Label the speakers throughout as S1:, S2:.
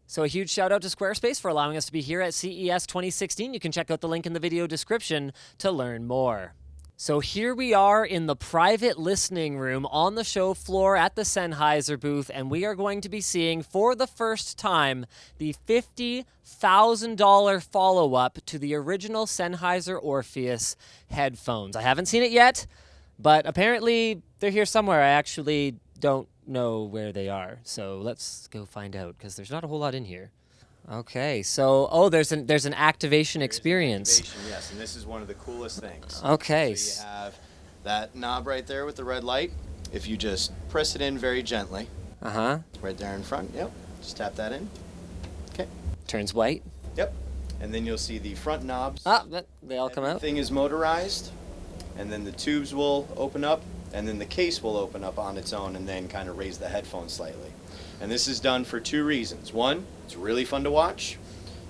S1: So a huge shout out to Squarespace for allowing us to be here at CES 2016. You can check out the link in the video description to learn more. So here we are in the private listening room on the show floor at the Sennheiser booth, and we are going to be seeing for the first time the $50,000 follow-up to the original Sennheiser Orpheus headphones. I haven't seen it yet, but apparently they're here somewhere. I actually don't know where they are, so let's go find out because there's not a whole lot in here. Okay, so there's an activation experience.
S2: Yes, and this is one of the coolest things.
S1: Okay.
S2: So you have that knob right there with the red light. If you just press it in very gently. Right there in front. Yep. Just tap that in. Okay.
S1: Turns white.
S2: Yep. And then you'll see the front knobs.
S1: They all come out.
S2: Everything is motorized, and then the tubes will open up, and then the case will open up on its own, and then kind of raise the headphone slightly. And this is done for two reasons. One, it's really fun to watch.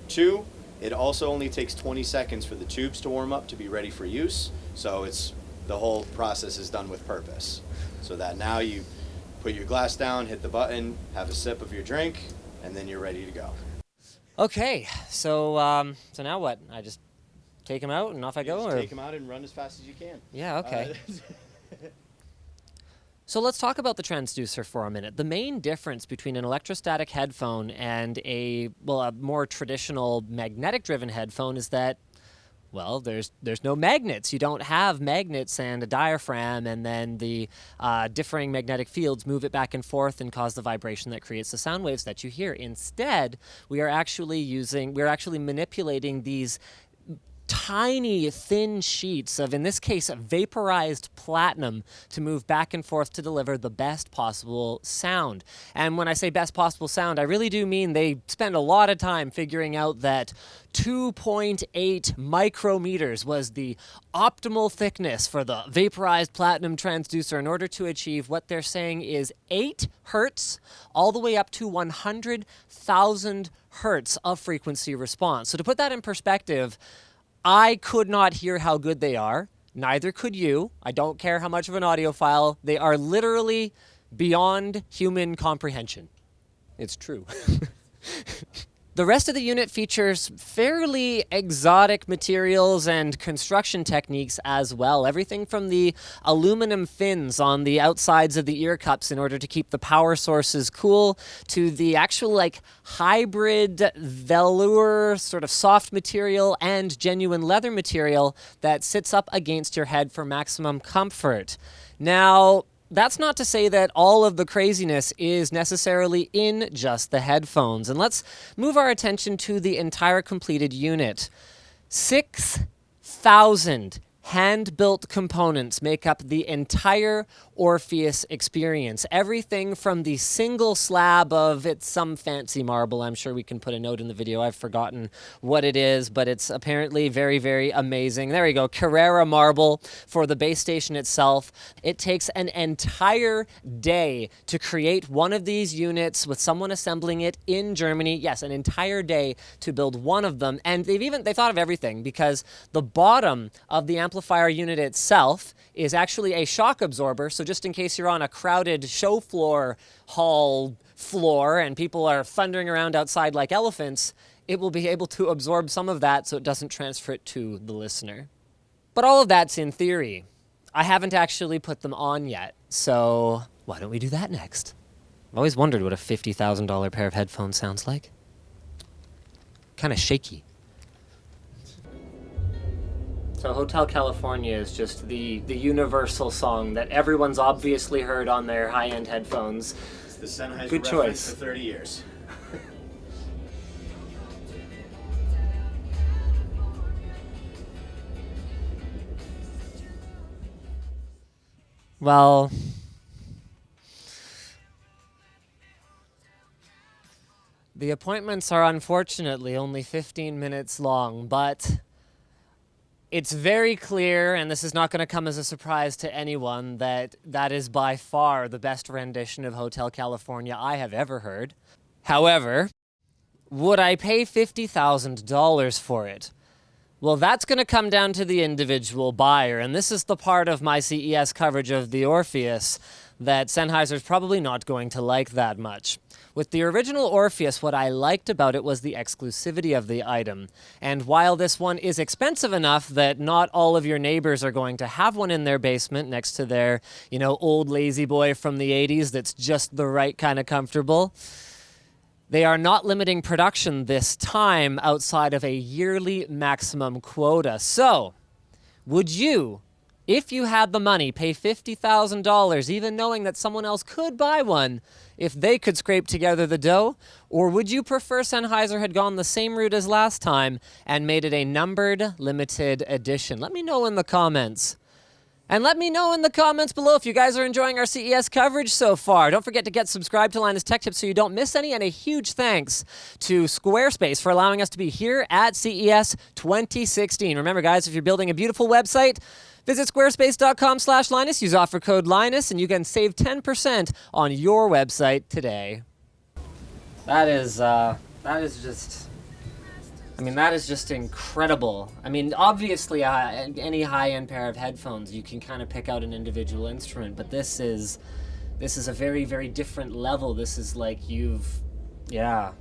S2: Two, it also only takes 20 seconds for the tubes to warm up to be ready for use. So the whole process is done with purpose. So that now you put your glass down, hit the button, have a sip of your drink, and then you're ready to go.
S1: Okay, so now what? I just take them out and off I go?
S2: Just take them out and run as fast as you can.
S1: Yeah, okay. So let's talk about the transducer for a minute. The main difference between an electrostatic headphone and a more traditional magnetic-driven headphone is that, well, there's no magnets. You don't have magnets and a diaphragm, and then the differing magnetic fields move it back and forth and cause the vibration that creates the sound waves that you hear. Instead, we're actually manipulating these tiny, thin sheets of, in this case, vaporized platinum to move back and forth to deliver the best possible sound. And when I say best possible sound, I really do mean they spend a lot of time figuring out that 2.8 micrometers was the optimal thickness for the vaporized platinum transducer in order to achieve what they're saying is 8 hertz all the way up to 100,000 hertz of frequency response. So to put that in perspective, I could not hear how good they are. Neither could you. I don't care how much of an audiophile. They are literally beyond human comprehension. It's true. The rest of the unit features fairly exotic materials and construction techniques as well. Everything from the aluminum fins on the outsides of the ear cups in order to keep the power sources cool, to the actual hybrid velour sort of soft material and genuine leather material that sits up against your head for maximum comfort. Now, that's not to say that all of the craziness is necessarily in just the headphones. And let's move our attention to the entire completed unit. 6,000 hand-built components make up the entire Orpheus experience. Everything from the single slab of, it's some fancy marble. I'm sure we can put a note in the video. I've forgotten what it is, but it's apparently very, very amazing. There you go, Carrara marble for the base station itself. It takes an entire day to create one of these units with someone assembling it in Germany. Yes, an entire day to build one of them. And they thought of everything because the bottom of the amplifier unit itself is actually a shock absorber. So just in case you're on a crowded show floor hall floor and people are thundering around outside like elephants, it will be able to absorb some of that so it doesn't transfer it to the listener. But all of that's in theory. I haven't actually put them on yet, so why don't we do that next? I've always wondered what a $50,000 pair of headphones sounds like. Kind of shaky. So Hotel California is just the universal song that everyone's obviously heard on their high-end headphones.
S2: It's the Sennheiser
S1: Good
S2: reference
S1: choice.
S2: for 30 years.
S1: Well, the appointments are unfortunately only 15 minutes long, but it's very clear, and this is not going to come as a surprise to anyone, that that is by far the best rendition of Hotel California I have ever heard. However, would I pay $50,000 for it? Well, that's going to come down to the individual buyer, and this is the part of my CES coverage of the Orpheus that Sennheiser's probably not going to like that much. With the original Orpheus, what I liked about it was the exclusivity of the item. And while this one is expensive enough that not all of your neighbors are going to have one in their basement next to their, old lazy boy from the 80s that's just the right kind of comfortable, they are not limiting production this time outside of a yearly maximum quota. So, would you, if you had the money, pay $50,000, even knowing that someone else could buy one, if they could scrape together the dough? Or would you prefer Sennheiser had gone the same route as last time and made it a numbered, limited edition? Let me know in the comments. And let me know in the comments below if you guys are enjoying our CES coverage so far. Don't forget to get subscribed to Linus Tech Tips so you don't miss any. And a huge thanks to Squarespace for allowing us to be here at CES 2016. Remember, guys, if you're building a beautiful website, visit squarespace.com/Linus. Use offer code Linus, and you can save 10% on your website today. That is just incredible. I mean, obviously, any high-end pair of headphones, you can kind of pick out an individual instrument, but this is a very, very different level. This is like it's, yeah.